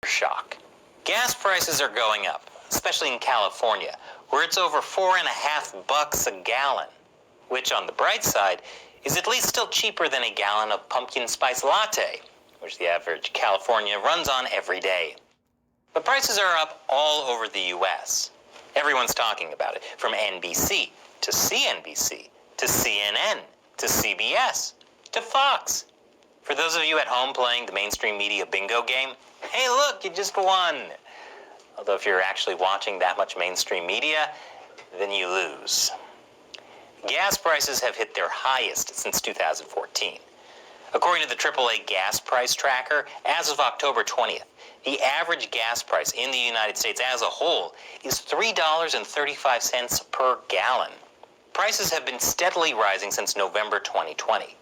shock. Gas prices are going up, especially in California, where it's over $4.50 a gallon, which on the bright side is at least still cheaper than a gallon of pumpkin spice latte, which the average California runs on every day. But prices are up all over the U.S. Everyone's talking about it, from NBC to CNBC to CNN to CBS to Fox. For those of you at home playing the mainstream media bingo game, hey look, you just won. Although if you're actually watching that much mainstream media, then you lose. Gas prices have hit their highest since 2014. According to the AAA gas price tracker, as of October 20th, the average gas price in the United States as a whole is $3.35 per gallon. Prices have been steadily rising since November 2020,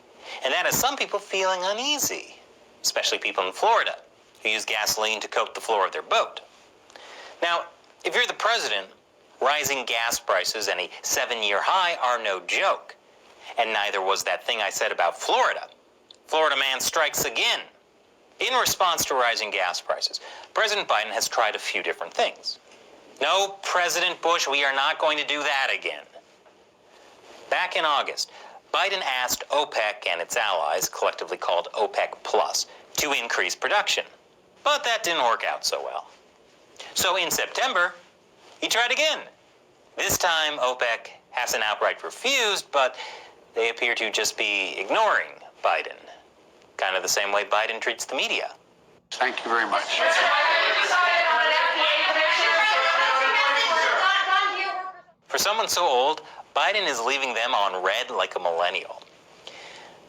and that has some people feeling uneasy, especially people in Florida who use gasoline to coat the floor of their boat. Now, if you're the president, rising gas prices and a 7-year high are no joke, and neither was that thing I said about Florida. Florida man strikes again. In response to rising gas prices, President Biden has tried a few different things. No, President Bush, we are not going to do that again. Back in August, Biden asked OPEC and its allies, collectively called OPEC Plus, to increase production. But that didn't work out so well. So in September, he tried again. This time, OPEC hasn't outright refused, but they appear to just be ignoring Biden. Kind of the same way Biden treats the media. Thank you very much. For someone so old, Biden is leaving them on red like a millennial.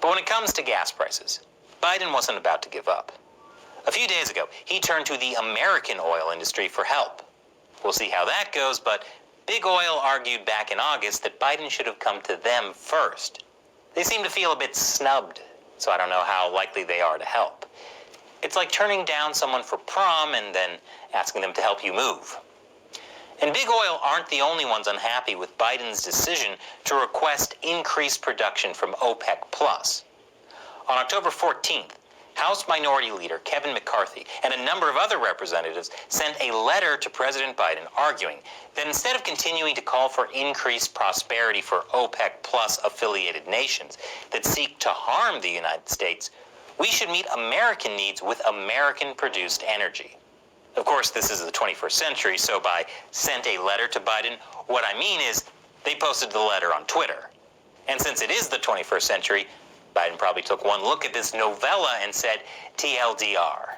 But when it comes to gas prices, Biden wasn't about to give up. A few days ago, he turned to the American oil industry for help. We'll see how that goes, but Big Oil argued back in August that Biden should have come to them first. They seem to feel a bit snubbed, so I don't know how likely they are to help. It's like turning down someone for prom and then asking them to help you move. And Big Oil aren't the only ones unhappy with Biden's decision to request increased production from OPEC Plus. On October 14th, House Minority Leader Kevin McCarthy and a number of other representatives sent a letter to President Biden arguing that instead of continuing to call for increased prosperity for OPEC Plus affiliated nations that seek to harm the United States, we should meet American needs with American-produced energy. Of course, this is the 21st century, so by sent a letter to Biden, what I mean is they posted the letter on Twitter. And since it is the 21st century, Biden probably took one look at this novella and said, TLDR.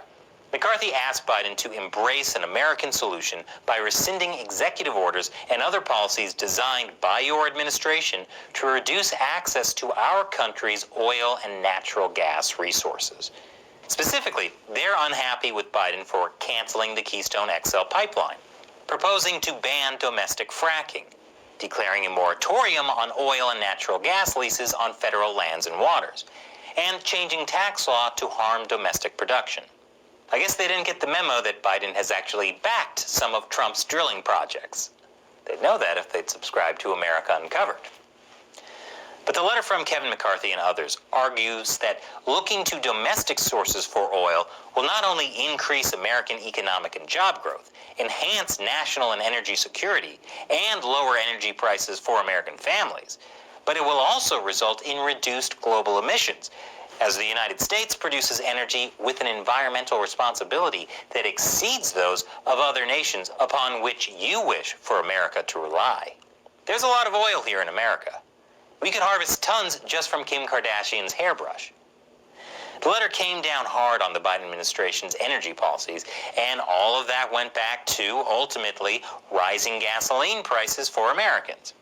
McCarthy asked Biden to embrace an American solution by rescinding executive orders and other policies designed by your administration to reduce access to our country's oil and natural gas resources. Specifically, they're unhappy with Biden for canceling the Keystone XL pipeline, proposing to ban domestic fracking, declaring a moratorium on oil and natural gas leases on federal lands and waters, and changing tax law to harm domestic production. I guess they didn't get the memo that Biden has actually backed some of Trump's drilling projects. They'd know that if they'd subscribed to America Uncovered. But the letter from Kevin McCarthy and others argues that looking to domestic sources for oil will not only increase American economic and job growth, enhance national and energy security, and lower energy prices for American families, but it will also result in reduced global emissions, as the United States produces energy with an environmental responsibility that exceeds those of other nations upon which you wish for America to rely. There's a lot of oil here in America. We could harvest tons just from Kim Kardashian's hairbrush. The letter came down hard on the Biden administration's energy policies, and all of that went back to, ultimately, rising gasoline prices for Americans.